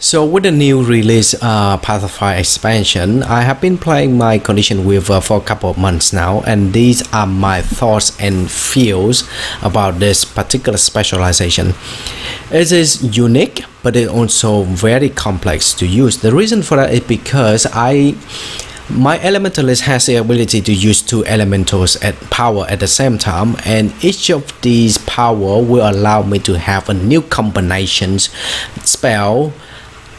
So with the new release Path of Fire expansion, I have been playing my Condition Weaver for a couple of months now, and these are my thoughts and feels about this particular specialization. It is unique, but it's also very complex to use. The reason for that is because my Elementalist has the ability to use two elementals at power at the same time, and each of these power will allow me to have a new combinations spell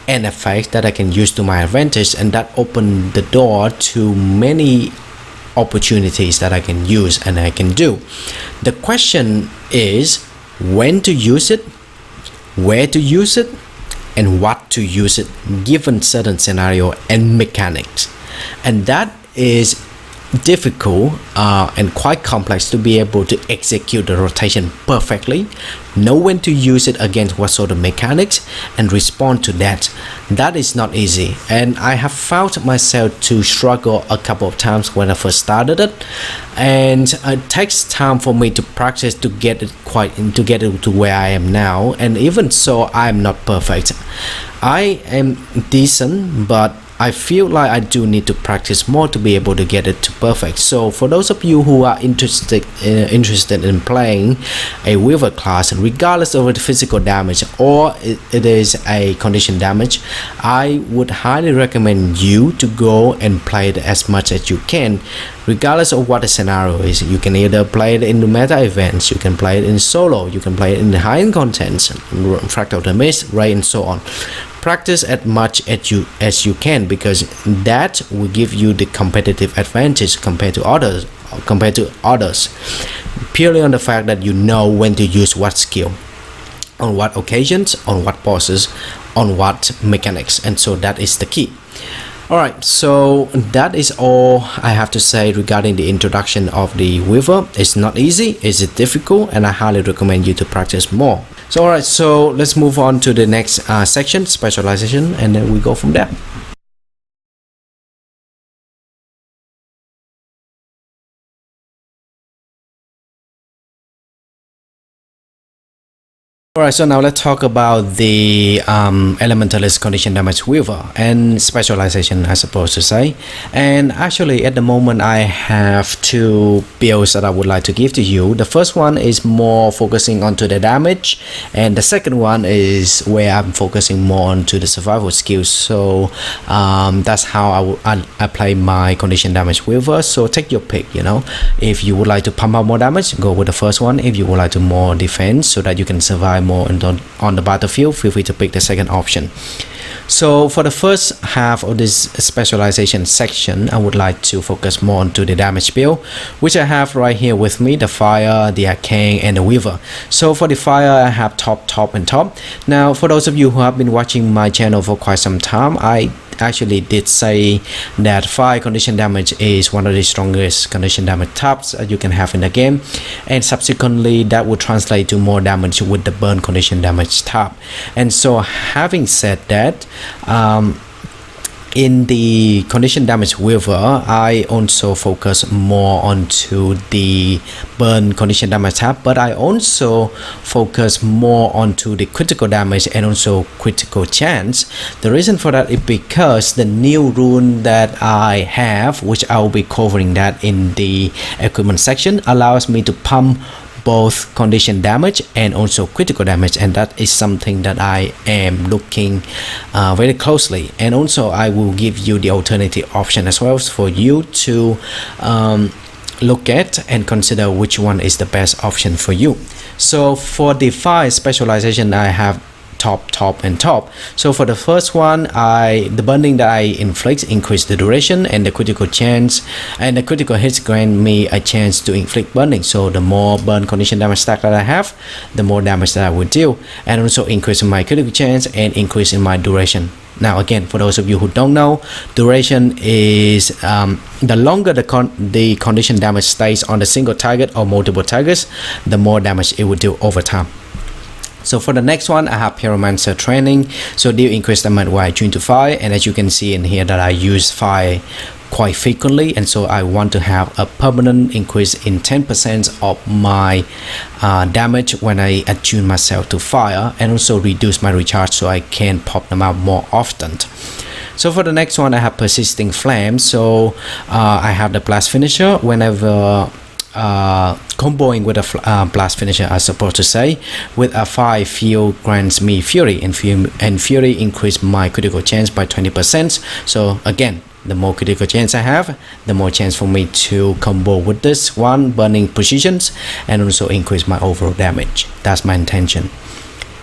and effect that I can use to my advantage, and that open the door to many opportunities that I can use and I can do. The question is when to use it, where to use it, and what to use it given certain scenario and mechanics. And that is difficult and quite complex to be able to execute the rotation perfectly, know when to use it against what sort of mechanics, and respond to that. That is not easy, and I have found myself to struggle a couple of times when I first started it, and it takes time for me to practice to get it to where I am now. And even so, I'm not perfect. I am decent, but I feel like I do need to practice more to be able to get it to perfect. So for those of you who are interested in playing a Weaver class, regardless of the physical damage or it is a condition damage, I would highly recommend you to go and play it as much as you can, regardless of what the scenario is. You can either play it in the meta events, you can play it in solo, you can play it in the high-end contents, Fractal the Mist, Ray, and so on. Practice as much as you can, because that will give you the competitive advantage compared to others, purely on the fact that you know when to use what skill, on what occasions, on what bosses, on what mechanics, and so that is the key. Alright, so that is all I have to say regarding the introduction of the Weaver. It's not easy, it's difficult, and I highly recommend you to practice more. So alright, so let's move on to the next section, specialization, and then we go from there. Alright, so now let's talk about the Elementalist Condition Damage Weaver and specialization, I suppose to say. And actually at the moment I have two builds that I would like to give to you. The first one is more focusing onto the damage, and the second one is where I'm focusing more onto the survival skills. So that's how I play my Condition Damage Weaver. So take your pick, you know. If you would like to pump out more damage, go with the first one. If you would like to more defense so that you can survive more on the battlefield, feel free to pick the second option. So for the first half of this specialization section, I would like to focus more onto the damage build, which I have right here with me, the Fire, the Arcane, and the Weaver. So for the Fire, I have top, and top. Now for those of you who have been watching my channel for quite some time, I actually did say that Fire condition damage is one of the strongest condition damage types you can have in the game, and subsequently that would translate to more damage with the burn condition damage type. And so having said that, in the Condition Damage Weaver, I also focus more onto the burn condition damage type, but I also focus more onto the critical damage and also critical chance. The reason for that is because the new rune that I have, which I will be covering that in the equipment section, allows me to pump both condition damage and also critical damage, and that is something that I am looking very closely. And also I will give you the alternative option as well for you to look at and consider which one is the best option for you. So for the 5 specialization, I have top, and top. So for the first one, the burning that I inflict increase the duration, and the critical chance and the critical hits grant me a chance to inflict burning. So the more burn condition damage stack that I have, the more damage that I will deal, and also increase in my critical chance and increase in my duration. Now again, for those of you who don't know, duration is the longer the condition damage stays on a single target or multiple targets, the more damage it will do over time. So for the next one, I have Pyromancer Training. So deal increased damage while tuned to fire, and as you can see in here that I use fire quite frequently, and so I want to have a permanent increase in 10% of my damage when I attune myself to fire, and also reduce my recharge so I can pop them out more often. So for the next one, I have persisting flame. So I have the blast finisher. Whenever comboing with a blast finisher, I suppose to say, with a 5 field grants me fury, and fury increase my critical chance by 20%. So again, the more critical chance I have, the more chance for me to combo with this one, burning precisions, and also increase my overall damage. That's my intention.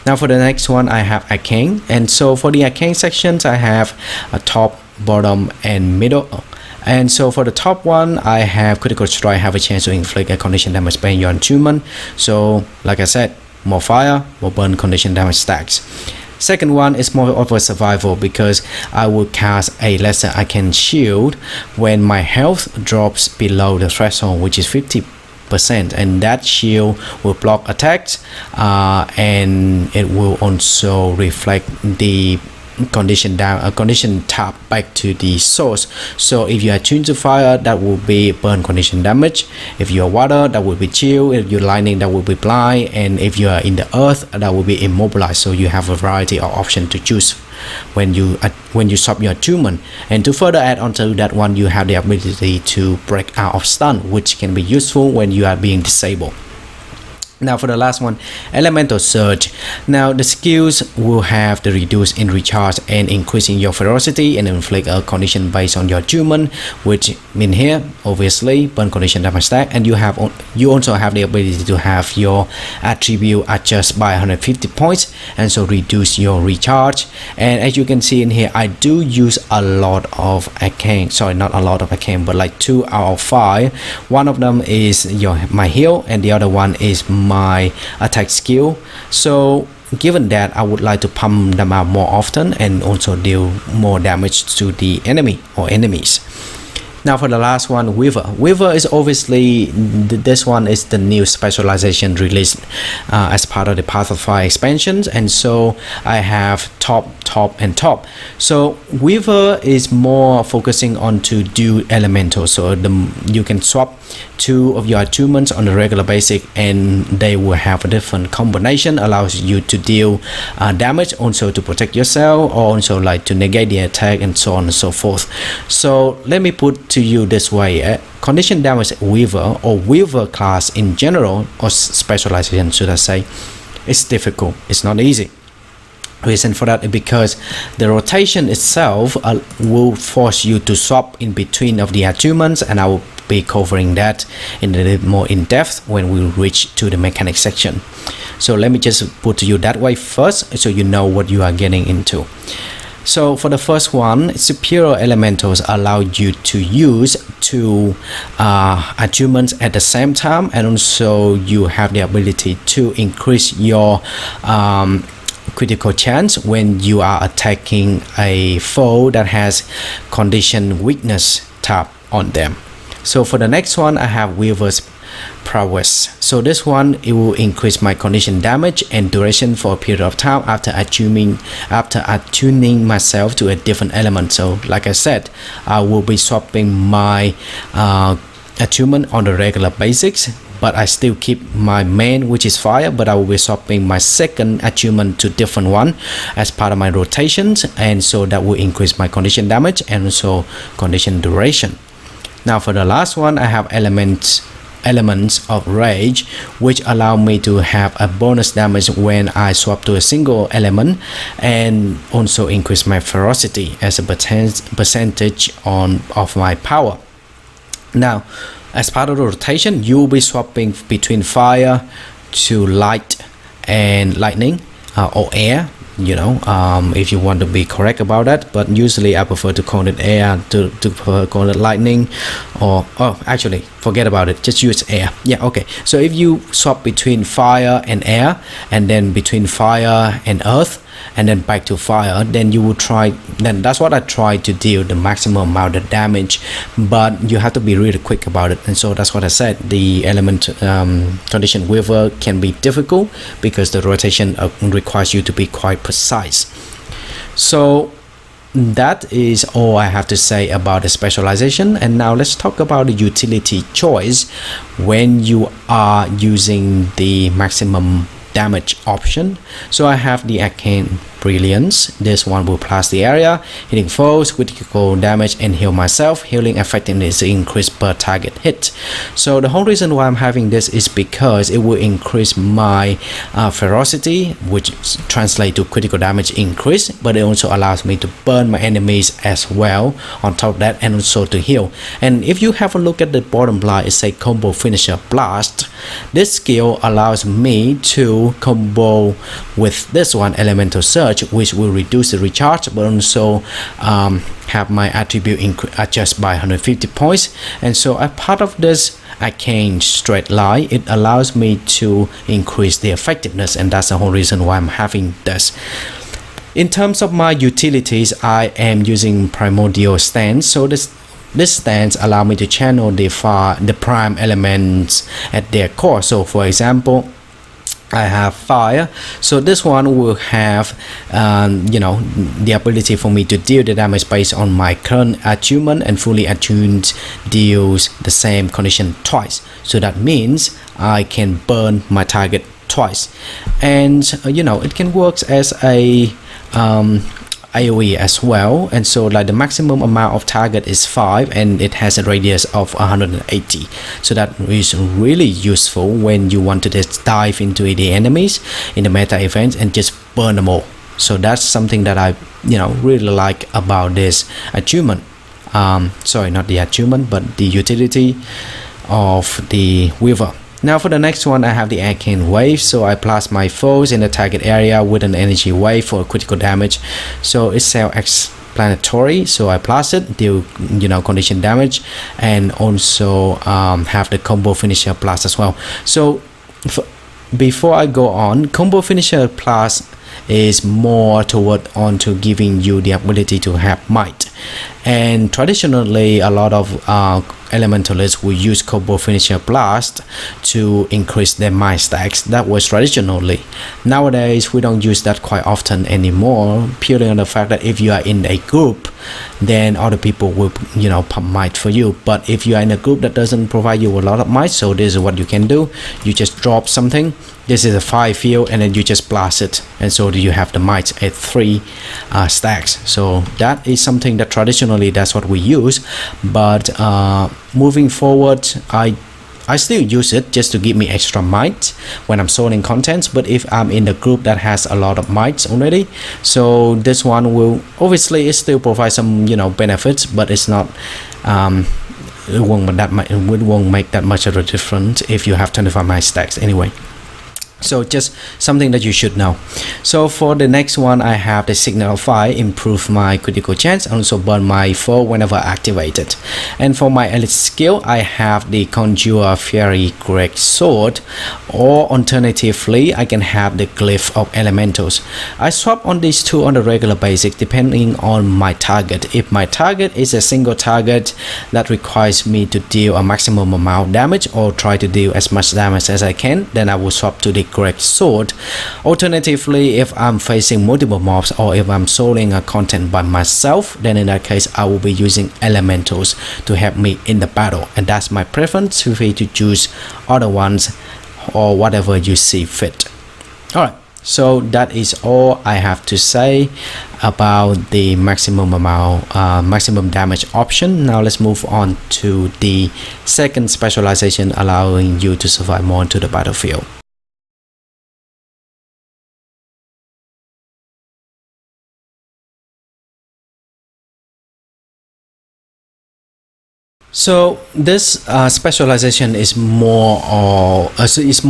Now for the next one, I have Arcane, and so for the Arcane sections, I have a top, bottom, and middle. And so for the top one, I have critical strike, have a chance to inflict a condition damage based on your attunement. So like I said, more fire, more burn condition damage stacks. Second one is more of a survival, because I will cast a lesser Arcane shield when my health drops below the threshold, which is 50%, and that shield will block attacks, and it will also reflect the condition tap back to the source. So if you are tuned to fire, that will be burn condition damage. If you are water, that will be chill. If you're lightning, that will be blind. And if you are in the earth, that will be immobilized. So you have a variety of options to choose when you swap your attunement. And to further add on to that one, you have the ability to break out of stun, which can be useful when you are being disabled. Now for the last one, Elemental Surge. Now the skills will have the reduce in recharge and increasing your ferocity, and inflict a condition based on your attunement, which mean here obviously burn condition damage stack. And you also have the ability to have your attribute adjust by 150 points, and so reduce your recharge. And as you can see in here, I do use a lot of Arcane, sorry, not a lot of Arcane, but like 2 out of 5. One of them is my heal, and the other one is my attack skill. So given that, I would like to pump them out more often and also deal more damage to the enemy or enemies. Now for the last one, Weaver. Weaver is obviously, this one is the new specialization released as part of the Path of Fire expansions, and so I have top, and top. So Weaver is more focusing on to do elemental, so you can swap 2 of your attunements on a regular basis, and they will have a different combination, allows you to deal damage, also to protect yourself, or also like to negate the attack, and so on and so forth. So let me put to you this way, condition damage Weaver, or Weaver class in general, or specialization should I say, it's difficult, it's not easy. Reason for that is because the rotation itself will force you to swap in between of the attunements, and I will be covering that in a little more in depth when we reach to the mechanic section. So let me just put to you that way first, so you know what you are getting into. So for the first one, superior elementals allow you to use 2 attunements at the same time, and also you have the ability to increase your critical chance when you are attacking a foe that has condition weakness tab on them. So for the next one, I have Weaver's Prowess. So this one, it will increase my condition damage and duration for a period of time after attuning myself to a different element. So like I said, I will be swapping my attunement on the regular basics, but I still keep my main, which is fire, but I will be swapping my second attunement to different one as part of my rotations, and so that will increase my condition damage and also condition duration. Now for the last one, I have elements of rage, which allow me to have a bonus damage when I swap to a single element, and also increase my ferocity as a percentage of my power. Now as part of the rotation, you will be swapping between fire to light and lightning, or air, you know, if you want to be correct about that, but usually I prefer to call it air, to call it lightning, or actually forget about it, just use air. Yeah, okay. So if you swap between fire and air, and then between fire and earth, and then back to fire, then you will that's what I try to deal the maximum amount of damage, but you have to be really quick about it. And so that's what I said, the element condition weaver can be difficult because the rotation requires you to be quite precise. So that is all I have to say about the specialization. And now let's talk about the utility choice when you are using the maximum damage option. So I have the Arcane Brilliance. This one will plus the area, hitting foes, critical damage, and heal myself. Healing effectiveness increase per target hit. So the whole reason why I'm having this is because it will increase my ferocity, which translates to critical damage increase, but it also allows me to burn my enemies as well on top of that, and also to heal. And if you have a look at the bottom line, it says combo finisher blast. This skill allows me to combo with this one, elemental surge, which will reduce the recharge, but also have my attribute adjust by 150 points. And so as part of this Arcane straight line, it allows me to increase the effectiveness, and that's the whole reason why I'm having this. In terms of my utilities, I am using primordial stance. So this stance allow me to channel the prime elements at their core. So for example, I have fire, so this one will have the ability for me to deal the damage based on my current attunement, and fully attuned deals the same condition twice. So that means I can burn my target twice, and it can work as a AoE as well. And so like the maximum amount of target is 5, and it has a radius of 180. So that is really useful when you want to just dive into the enemies in the meta events and just burn them all. So that's something that I really like about this attunement. Sorry, not the attunement, but the utility of the Weaver. Now for the next one, I have the Arcane Wave. So I blast my foes in the target area with an energy wave for critical damage. So it's self-explanatory. So I blast it, deal condition damage, and also have the combo finisher blast as well. So before I go on, combo finisher plus is more toward onto giving you the ability to have might. And traditionally, a lot of elementalists will use combo finisher blast to increase their might stacks. That was traditionally. Nowadays, we don't use that quite often anymore, purely on the fact that if you are in a group, then other people will pump might for you. But if you are in a group that doesn't provide you a lot of might, so this is what you can do. You just drop something. This is a 5 field, and then you just blast it, and so you have the might at 3 stacks. So that is something that traditionally that's what we use. But moving forward, I still use it just to give me extra might when I'm sorting contents. But if I'm in the group that has a lot of mights already, so this one will obviously still provide some benefits, but it's not it won't make that much of a difference if you have 25 might stacks anyway. So just something that you should know. So for the next one, I have the Signal of Fire, improve my critical chance, and also burn my foe whenever activated. And for my elite skill, I have the Conjure Fiery Great Sword, or alternatively, I can have the Glyph of Elementals. I swap on these two on a regular basis depending on my target. If my target is a single target that requires me to deal a maximum amount of damage or try to deal as much damage as I can, then I will swap to the Great Sword. Alternatively, if I'm facing multiple mobs or if I'm sorting a content by myself, then in that case I will be using elementals to help me in the battle, and that's my preference. Feel free to choose other ones or whatever you see fit. Alright, so that is all I have to say about the maximum damage option. Now let's move on to the second specialization, allowing you to survive more into the battlefield. So this specialization is more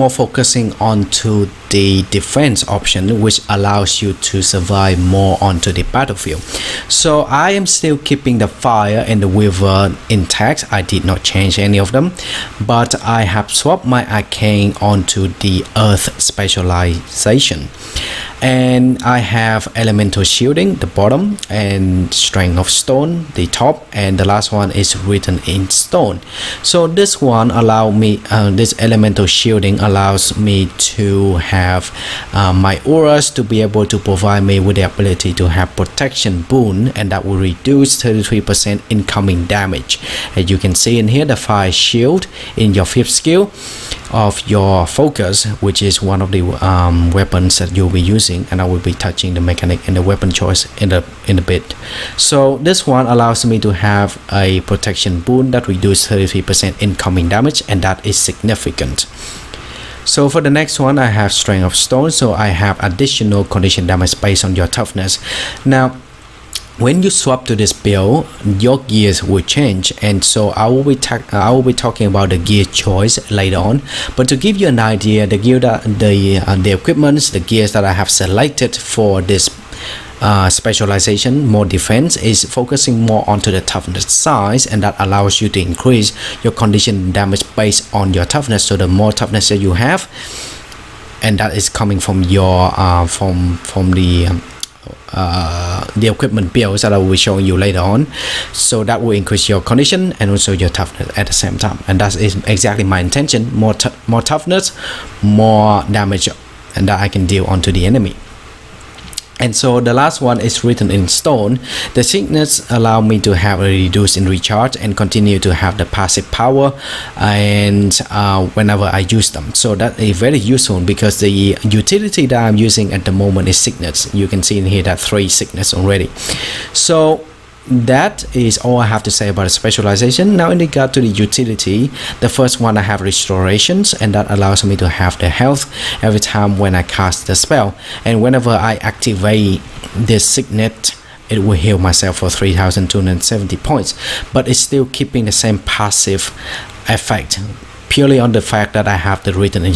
focusing onto the defense option, which allows you to survive more onto the battlefield. So I am still keeping the fire and the Weaver intact. I did not change any of them, but I have swapped my Arcane onto the earth specialization. And I have elemental shielding the bottom, and strength of stone the top, and the last one is written in stone. So this one allow me this elemental shielding allows me to have my auras to be able to provide me with the ability to have protection boon, and that will reduce 33% incoming damage. As you can see in here, the fire shield in your 5th skill of your focus, which is one of the weapons that you'll be using, and I will be touching the mechanic and the weapon choice in a bit. So this one allows me to have a protection boon that reduces 33% incoming damage, and that is significant. So for the next one, I have strength of stone, so I have additional condition damage based on your toughness. Now when you swap to this build, your gears will change, and so I will be talking about the gear choice later on. But to give you an idea, the gear that the equipments, the gears that I have selected for this specialization more defense is focusing more onto the toughness size, and that allows you to increase your condition damage based on your toughness. So the more toughness that you have, and that is coming from your from the equipment builds that I will be showing you later on, so that will increase your condition and also your toughness at the same time, and that is exactly my intention. More toughness, more damage, and that I can deal onto the enemy. And so the last one is written in stone. The sickness allow me to have a reduce in recharge and continue to have the passive power, and whenever I use them. So that is very useful because the utility that I'm using at the moment is sickness. You can see in here that 3 sickness already. So that is all I have to say about the specialization. Now in regard to the utility, the first one I have restorations, and that allows me to have the health every time when I cast the spell, and whenever I activate this signet, it will heal myself for 3,270 points, but it's still keeping the same passive effect purely on the fact that I have the written in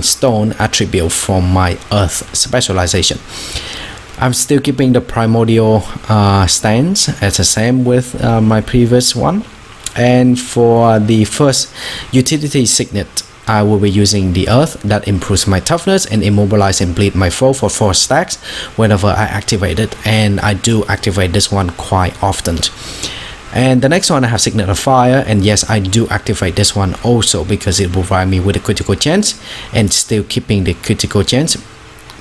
stone attribute from my earth specialization. I'm still keeping the primordial stance as the same with my previous one. And for the first utility signet, I will be using the earth that improves my toughness and immobilize and bleed my foe for 4 stacks whenever I activate it, and I do activate this one quite often. And the next one I have Signet of Fire, and yes, I do activate this one also because it will provide me with a critical chance, and still keeping the critical chance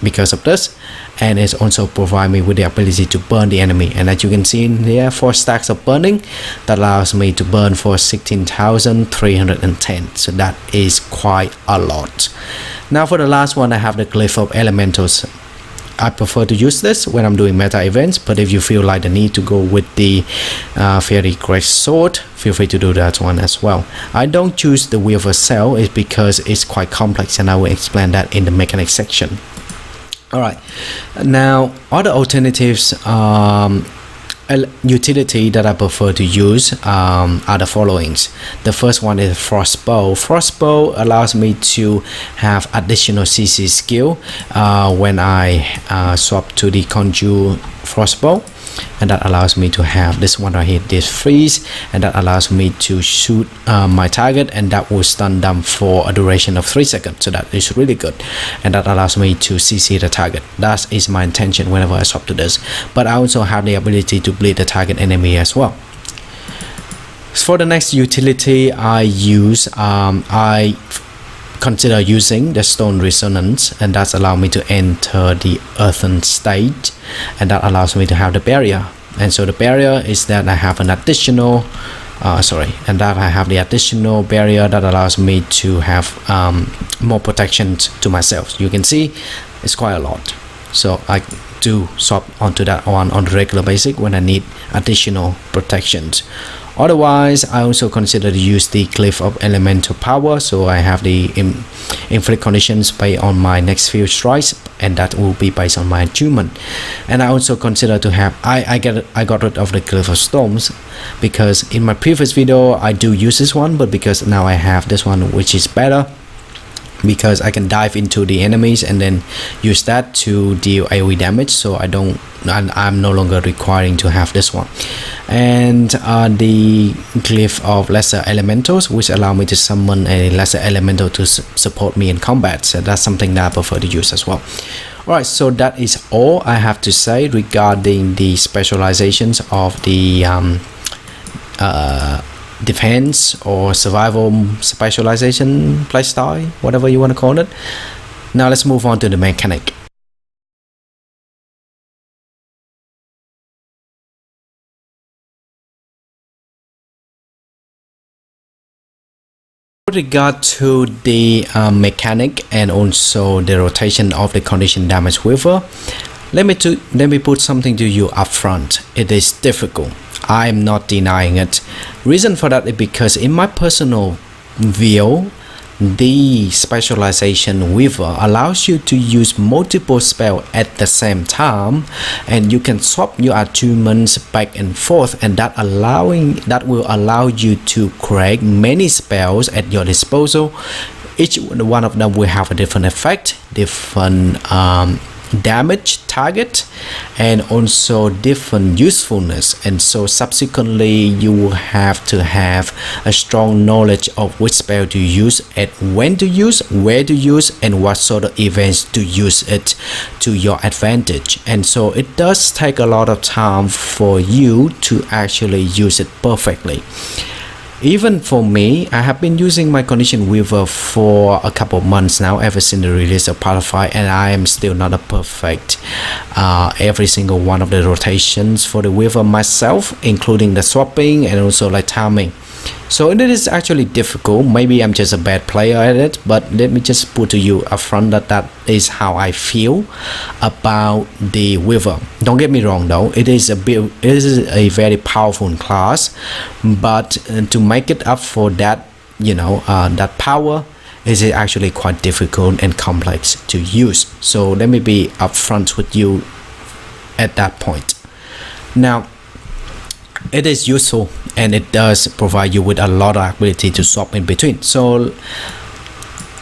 because of this, and it's also provide me with the ability to burn the enemy. And as you can see in here, 4 stacks of burning that allows me to burn for 16,310, so that is quite a lot. Now for the last one, I have the Glyph of Elementals. I prefer to use this when I'm doing meta events, but if you feel like the need to go with the Fairy Great Sword, feel free to do that one as well. I don't choose the Weaver Cell is because it's quite complex, and I will explain that in the mechanics section. Alright, now other alternatives utility that I prefer to use are the followings. The first one is Frostbow. Frostbow allows me to have additional CC skill when I swap to the Conjure Frostbow, and that allows me to have this one right here, this freeze, and that allows me to shoot my target, and that will stun them for a duration of 3 seconds. So that is really good, and that allows me to CC the target. That is my intention whenever I swap to this, but I also have the ability to bleed the target enemy as well. For the next utility I use, I consider using the Stone Resonance, and that's allow me to enter the earthen state, and that allows me to have the barrier. And so the barrier is that I have an additional and that I have the additional barrier that allows me to have more protection to myself. You can see it's quite a lot, so I do swap onto that one on the regular basis when I need additional protections. Otherwise, I also consider to use the Glyph of Elemental Power, so I have the inflict conditions based on my next few strikes, and that will be based on my attunement. And I also consider to have I got rid of the Glyph of Storms because in my previous video I do use this one, but because now I have this one which is better, because I can dive into the enemies and then use that to deal AoE damage, so I'm no longer requiring to have this one. And the glyph of lesser elementals, which allow me to summon a lesser elemental to support me in combat, so that's something that I prefer to use as well. Alright, so that is all I have to say regarding the specializations of the defense or survival specialization playstyle, whatever you want to call it. Now let's move on to the mechanic. With regard to the mechanic and also the rotation of the Condition Damage Weaver, let me put something to you up front. It is difficult. I am not denying it. Reason for that is because in my personal view, the Specialization Weaver allows you to use multiple spells at the same time, and you can swap your attunements back and forth, and that will allow you to create many spells at your disposal. Each one of them will have a different effect, different damage target, and also different usefulness, and so subsequently you will have to have a strong knowledge of which spell to use, and when to use, where to use, and what sort of events to use it to your advantage. And so it does take a lot of time for you to actually use it perfectly. Even for me, I have been using my Condition Weaver for a couple of months now, ever since the release of Pathify, and I am still not a perfect every single one of the rotations for the Weaver myself, including the swapping and also like timing. So it is actually difficult. Maybe I'm just a bad player at it, but let me just put to you upfront that is how I feel about the Weaver. Don't get me wrong though, it is a very powerful class, but to make it up for that, that power is actually quite difficult and complex to use. So let me be upfront with you at that point. Now, it is useful and it does provide you with a lot of ability to swap in between. So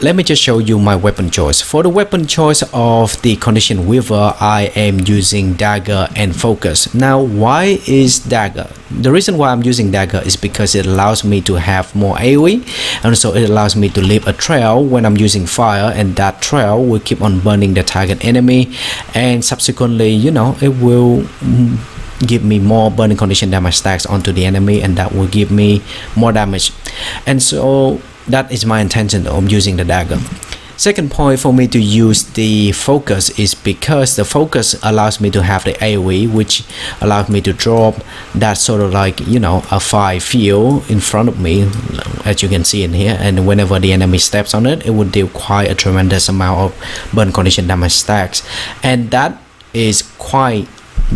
let me just show you my weapon choice. For the weapon choice of the Condition Weaver, I am using Dagger and Focus. Now, why is Dagger? The reason why I'm using Dagger is because it allows me to have more AoE, and so it allows me to leave a trail when I'm using fire, and that trail will keep on burning the target enemy, and subsequently, it will give me more burning condition damage stacks onto the enemy, and that will give me more damage. And so that is my intention of using the Dagger. Second point for me to use the Focus is because the Focus allows me to have the AoE, which allows me to drop that sort of like a 5 field in front of me, as you can see in here, and whenever the enemy steps on it, it would deal quite a tremendous amount of burn condition damage stacks, and that is quite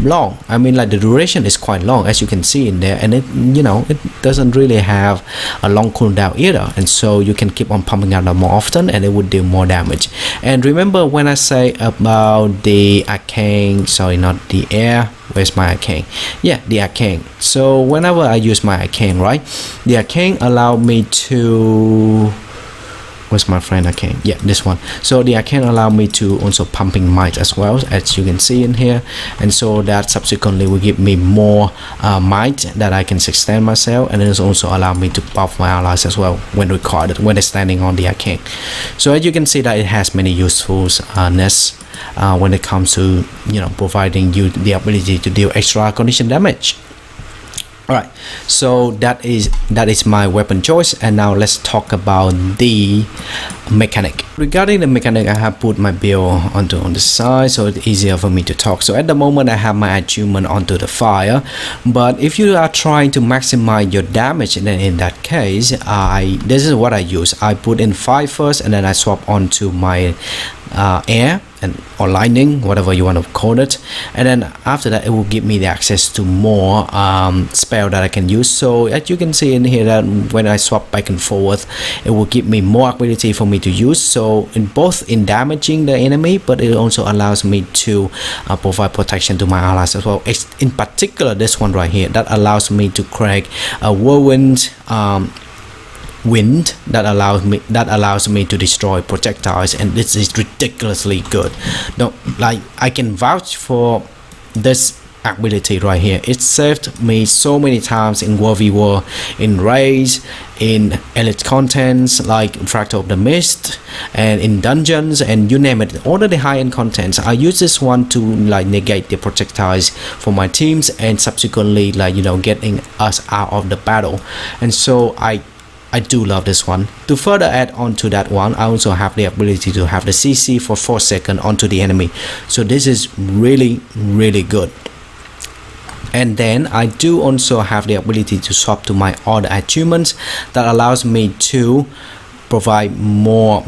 long. I mean, like, the duration is quite long, as you can see in there, and it it doesn't really have a long cooldown either, and so you can keep on pumping out more often and it would do more damage. And remember when I say about the Arcane, sorry, not the air, where's my Arcane? Yeah, the Arcane. So whenever I use my Arcane, right, the Arcane allow me to, where's my friend Arcane? Yeah, this one. So the Arcane allow me to also pumping might as well, as you can see in here, and so that subsequently will give me more might that I can sustain myself, and it also allow me to buff my allies as well when required, when they're standing on the Arcane. So as you can see that it has many usefulness when it comes to providing you the ability to deal extra condition damage. Alright, so that is my weapon choice, and now let's talk about the mechanic. Regarding the mechanic, I have put my build on the side so it's easier for me to talk. So at the moment I have my attunement onto the fire, but if you are trying to maximize your damage, then in that case this is what I use. I put in 5 first, and then I swap onto my air or lightning, whatever you want to call it, and then after that it will give me the access to more spell that I can use. So as you can see in here that when I swap back and forth, it will give me more ability for me to use, so in damaging the enemy, but it also allows me to provide protection to my allies as well. In particular this one right here, that allows me to create a whirlwind wind that allows me to destroy projectiles, and this is ridiculously good. I can vouch for this ability right here. It saved me so many times in World v War, in raids, in elite contents like Fractal of the Mist, and in dungeons, and you name it, all of the high-end contents. I use this one to negate the projectiles for my teams, and subsequently getting us out of the battle. And so I do love this one. To further add on to that one, I also have the ability to have the CC for 4 seconds onto the enemy. So this is really good. And then I do also have the ability to swap to my other achievements that allows me to provide more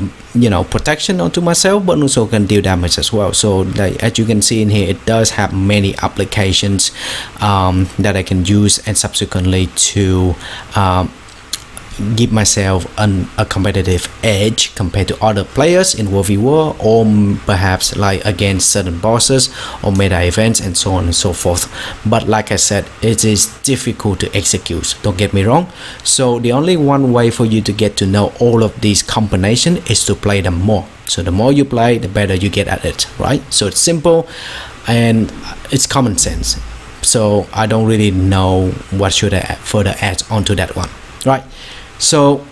protection onto myself, but also can deal damage as well. So as you can see in here, it does have many applications that I can use, and subsequently to give myself a competitive edge compared to other players in World v War, or perhaps against certain bosses or meta events and so on and so forth. But like I said, it is difficult to execute, don't get me wrong. So the only one way for you to get to know all of these combinations is to play them more. So the more you play, the better you get at it, right? So it's simple and it's common sense. So I don't really know what should I further add onto that one, right? So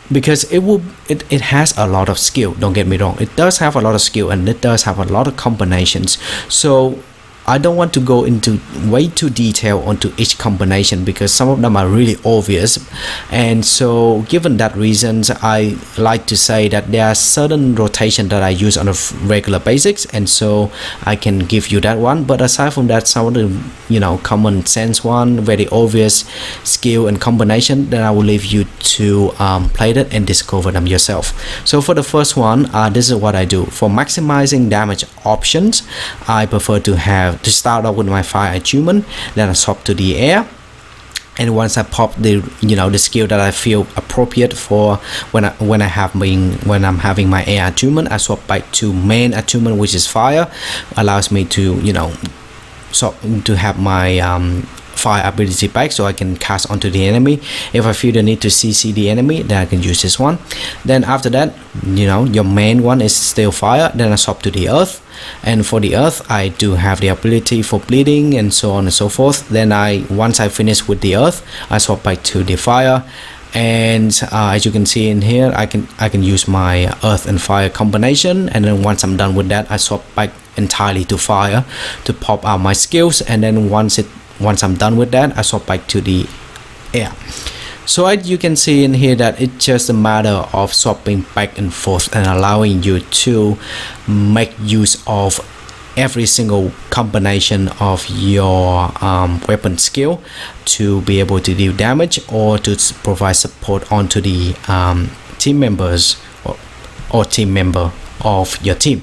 because it has a lot of skill, don't get me wrong, it does have a lot of skill, and it does have a lot of combinations. So I don't want to go into way too detail onto each combination because some of them are really obvious. And so given that reasons, I like to say that there are certain rotation that I use on a regular basis, and so I can give you that one. But aside from that, some of the common sense one, very obvious skill and combination, then I will leave you to play that and discover them yourself. So for the first one, this is what I do. For maximizing damage options, I prefer to start off with my fire achievement, then I swap to the air, and once I pop the the skill that I feel appropriate for when I'm having my air achievement, I swap back to main achievement, which is fire. Allows me to to have my fire ability back, so I can cast onto the enemy. If I feel the need to CC the enemy, then I can use this one. Then after that, your main one is still fire, then I swap to the earth, and for the earth I do have the ability for bleeding and so on and so forth. Then once I finish with the earth, I swap back to the fire, and as you can see in here, I can use my earth and fire combination, and then once I'm done with that, I swap back entirely to fire to pop out my skills, and then once I'm done with that, I swap back to the air. So as you can see in here, that it's just a matter of swapping back and forth and allowing you to make use of every single combination of your weapon skill to be able to deal damage or to provide support onto the team members or team member of your team.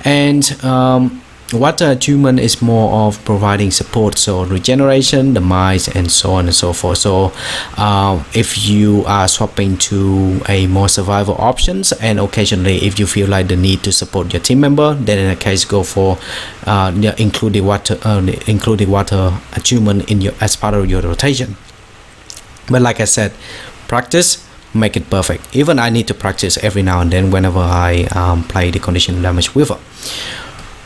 And water achievement is more of providing support, so regeneration, the mice, and so on and so forth. So if you are swapping to a more survival options, and occasionally if you feel like the need to support your team member, then in that case go for include the water achievement in as part of your rotation. But like I said, practice make it perfect. Even I need to practice every now and then whenever I play the Condition Damage Weaver.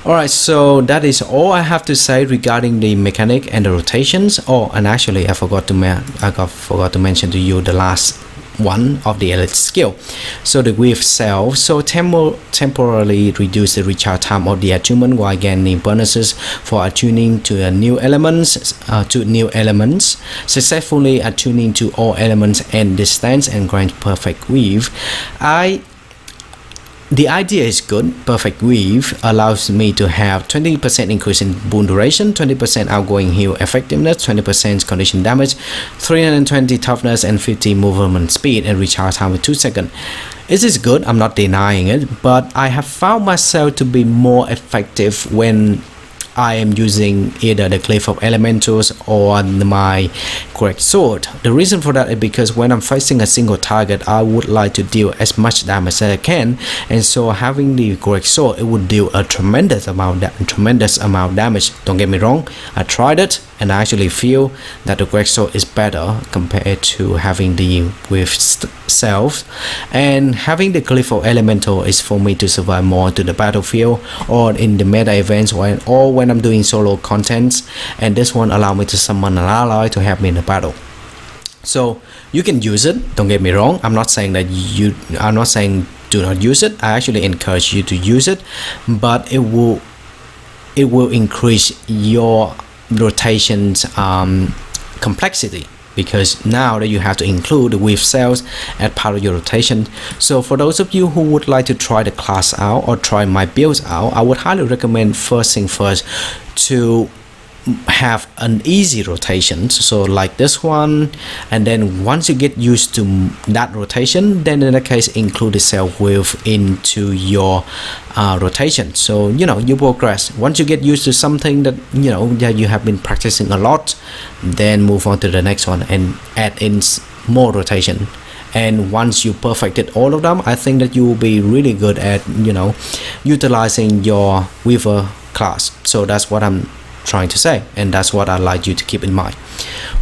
Alright, so that is all I have to say regarding the mechanic and the rotations. Oh, and actually I forgot to mention to you the last one of the elite skill. So the weave cell, so temporarily reduce the recharge time of the attunement while gaining bonuses for attuning to new elements, successfully attuning to all elements and distance, and grant perfect weave. The idea is good. Perfect weave allows me to have 20% increase in wound duration, 20% outgoing heal effectiveness, 20% condition damage, 320 toughness, and 50 movement speed, and recharge time with 2 seconds. It is good, I'm not denying it, but I have found myself to be more effective when I am using either the Cliff of Elementals or my Great Sword. The reason for that is because when I'm facing a single target, I would like to deal as much damage as I can, and so having the Great Sword, it would deal a tremendous amount of damage. Don't get me wrong, I tried it, and I actually feel that the great sword is better compared to having the with self, and having the glyph elemental is for me to survive more to the battlefield or in the meta events or when I'm doing solo contents, and this one allow me to summon an ally to help me in the battle. So you can use it, don't get me wrong. I'm not saying do not use it. I actually encourage you to use it, but it will increase your rotation's complexity, because now that you have to include the weave cells as part of your rotation. So for those of you who would like to try the class out or try my builds out, I would highly recommend first to have an easy rotation, so like this one, and then once you get used to that rotation, then in that case include the cell weave into your rotation. So you progress. Once you get used to something that that you have been practicing a lot, then move on to the next one and add in more rotation. And once you perfected all of them, I think that you will be really good at utilizing your weaver class. So that's what I'm trying to say, and that's what I'd like you to keep in mind.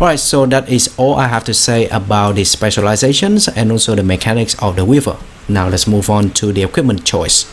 Alright, so that is all I have to say about the specializations and also the mechanics of the weaver. Now let's move on to the equipment choice.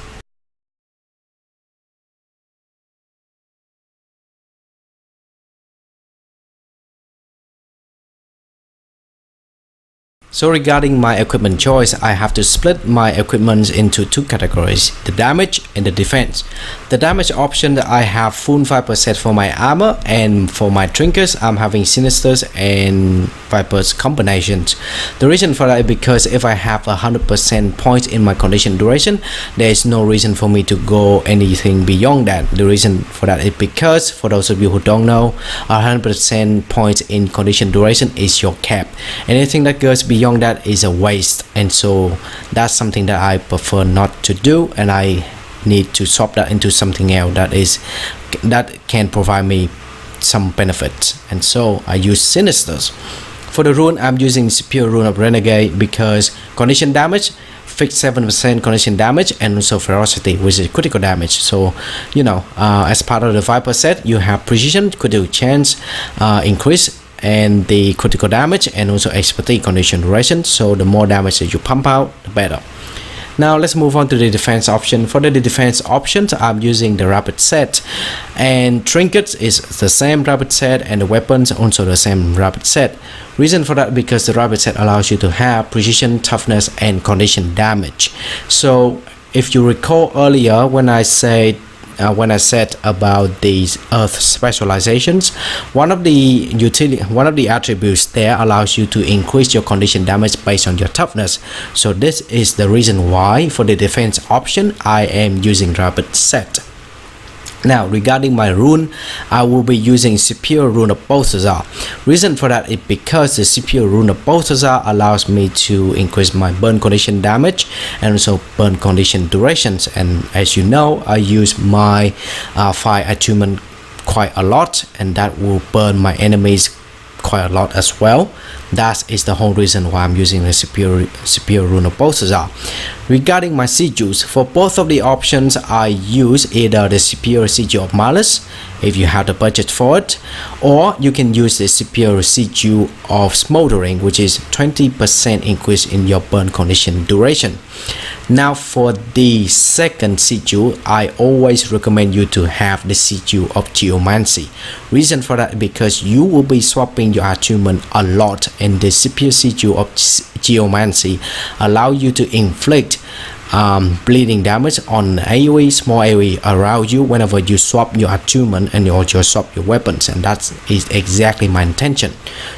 So regarding my equipment choice, I have to split my equipment into two categories, the damage and the defense. The damage option, I have full 5% for my armor, and for my trinkets I'm having sinisters and vipers combinations. The reason for that is because if I have 100% points in my condition duration, there is no reason for me to go anything beyond that. The reason for that is because, for those of you who don't know, 100% points in condition duration is your cap. Anything that goes beyond that is a waste, and so that's something that I prefer not to do, and I need to swap that into something else that can provide me some benefits, and so I use sinisters. For the rune, I'm using Superior Rune of Renegade because condition damage, fixed 7% condition damage, and also ferocity, which is critical damage. So as part of the Viper set, you have precision, critical chance increase, and the critical damage, and also expertise condition duration. So the more damage that you pump out, the better. Now let's move on to the defense option. For the defense options, I'm using the rapid set, and trinkets is the same rapid set, and the weapons also the same rapid set. Reason for that, because the rapid set allows you to have precision, toughness, and condition damage. So if you recall earlier when I said about these earth specializations, one of the attributes there allows you to increase your condition damage based on your toughness. So this is the reason why for the defense option I am using rapid set. Now regarding my rune, I will be using Superior Rune of Balthazar. Reason for that is because the Superior Rune of Balthazar allows me to increase my burn condition damage and also burn condition durations, and as you know, I use my fire attunement quite a lot, and that will burn my enemies quite a lot as well. That is the whole reason why I'm using the Superior Rune of Balthazar. Regarding my sigils, for both of the options I use either the Superior Sigil of Malice if you have the budget for it, or you can use the Superior Sigil of Smoldering, which is 20% increase in your burn condition duration. Now for the second sigil, I always recommend you to have the Sigil of Geomancy. Reason for that, because you will be swapping your attunement a lot, and the Superior Sigil of Geomancy allow you to inflict bleeding damage on AoE, small AoE around you whenever you swap your attunement and you swap your weapons, and that is exactly my intention,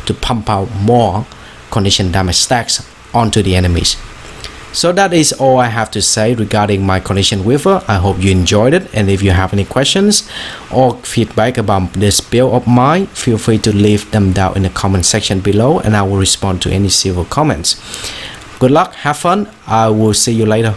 to pump out more condition damage stacks onto the enemies. So that is all I have to say regarding my Condition Weaver. I hope you enjoyed it, and if you have any questions or feedback about this build of mine, feel free to leave them down in the comment section below, and I will respond to any civil comments. Good luck, have fun, I will see you later.